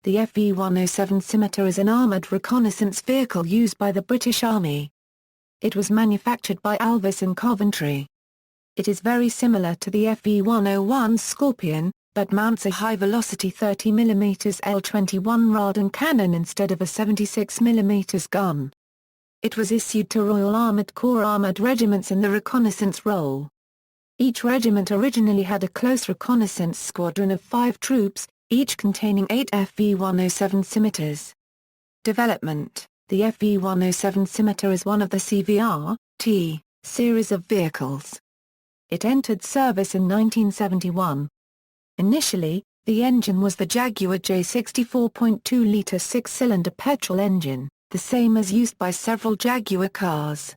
The FV107 Scimitar is an armoured reconnaissance vehicle used by the British Army. It was manufactured by Alvis in Coventry. It is very similar to the FV101 Scorpion, but mounts a high-velocity 30mm L21 RARDEN cannon instead of a 76mm gun. It was issued to Royal Armoured Corps armoured regiments in the reconnaissance role. Each regiment originally had a close reconnaissance squadron of 5 troops, each containing 8 FV107 Scimitars. Development: the FV107 Scimitar is one of the CVR-T series of vehicles. It entered service in 1971. Initially, the engine was the Jaguar J64.2-litre 6-cylinder petrol engine, the same as used by several Jaguar cars.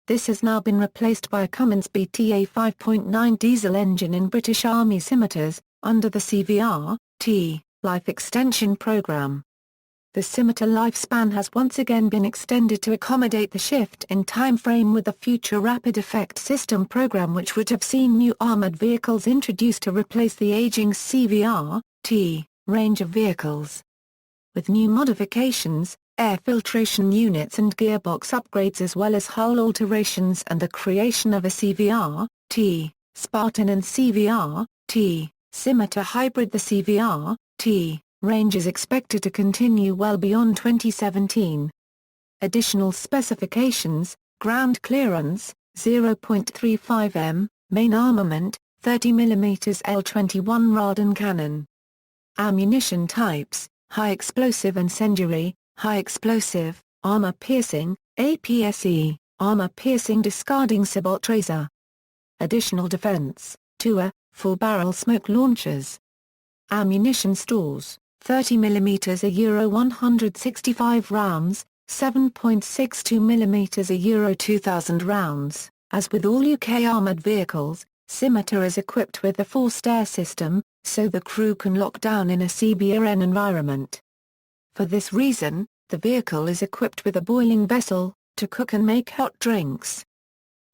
This has now been replaced by a Cummins BTA 5.9 diesel engine in British Army Scimitars, under the CVR-T Life Extension Programme. The Scimitar lifespan has once again been extended to accommodate the shift in time frame with the future Rapid Effect System program, which would have seen new armoured vehicles introduced to replace the aging CVR-T range of vehicles. With new modifications, air filtration units and gearbox upgrades, as well as hull alterations and the creation of a CVR-T Spartan and CVR-T Scimitar hybrid, the CVR-T range is expected to continue well beyond 2017. Additional specifications: ground clearance, 0.35 m, main armament, 30mm L21 RARDEN cannon. Ammunition types: high explosive incendiary, high explosive, armor piercing, APSE, armor piercing discarding sabot tracer. Additional defense: 2 4-barrel smoke launchers. Ammunition stores: 30mm a Euro 165 rounds, 7.62mm a Euro 2000 rounds. As with all UK armoured vehicles, Scimitar is equipped with a forced air system, so the crew can lock down in a CBRN environment. For this reason, the vehicle is equipped with a boiling vessel, to cook and make hot drinks.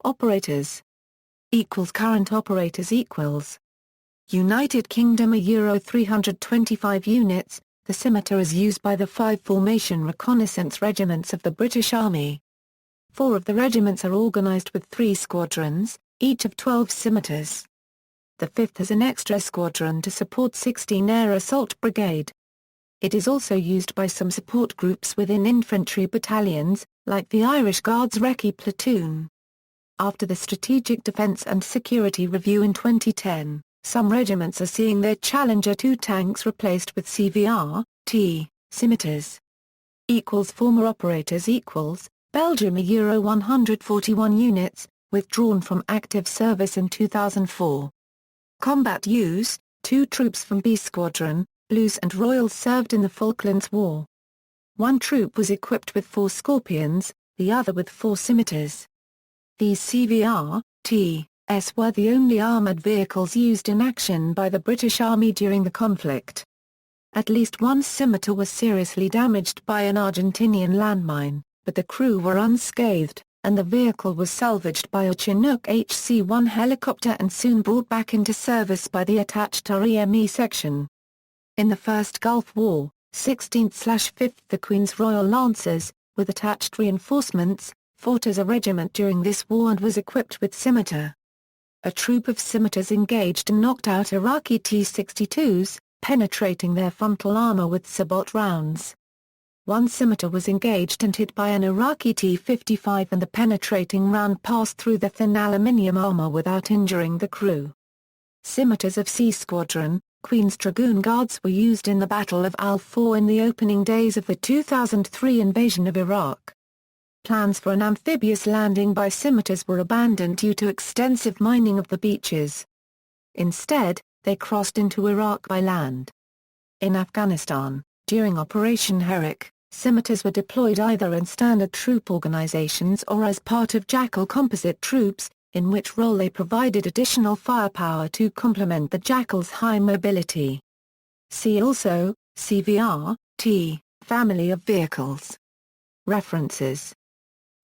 Operators. Current operators equals. United Kingdom a Euro 325 units. The Scimitar is used by the 5 formation reconnaissance regiments of the British Army. 4 of the regiments are organised with 3 squadrons, each of 12 Scimitars. The 5th has an extra squadron to support 16 Air Assault Brigade. It is also used by some support groups within infantry battalions, like the Irish Guards Recce Platoon. After the Strategic Defence and Security Review in 2010, some regiments are seeing their Challenger 2 tanks replaced with CVR-T Scimitars. Former operators equals. Belgium a Euro 141 units, withdrawn from active service in 2004. Combat use: 2 troops from B Squadron, Blues and Royals served in the Falklands War. 1 troop was equipped with 4 Scorpions, the other with 4 Scimitars. These CVR-T-s were the only armoured vehicles used in action by the British Army during the conflict. At least 1 Scimitar was seriously damaged by an Argentinian landmine, but the crew were unscathed, and the vehicle was salvaged by a Chinook HC-1 helicopter and soon brought back into service by the attached REME section. In the First Gulf War, 16th/5th the Queen's Royal Lancers, with attached reinforcements, fought as a regiment during this war and was equipped with Scimitar. A troop of Scimitars engaged and knocked out Iraqi T-62s, penetrating their frontal armour with sabot rounds. 1 Scimitar was engaged and hit by an Iraqi T-55 and the penetrating round passed through the thin aluminium armour without injuring the crew. Scimitars of C Squadron, Queen's Dragoon Guards, were used in the Battle of Al-Faw in the opening days of the 2003 invasion of Iraq. Plans for an amphibious landing by Scimitars were abandoned due to extensive mining of the beaches. Instead, they crossed into Iraq by land. In Afghanistan, during Operation Herrick, Scimitars were deployed either in standard troop organizations or as part of Jackal composite troops, in which role they provided additional firepower to complement the Jackal's high mobility. See also, CVR-T family of vehicles. References.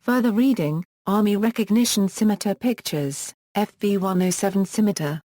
Further reading: Army Recognition Scimitar Pictures, FV107 Scimitar.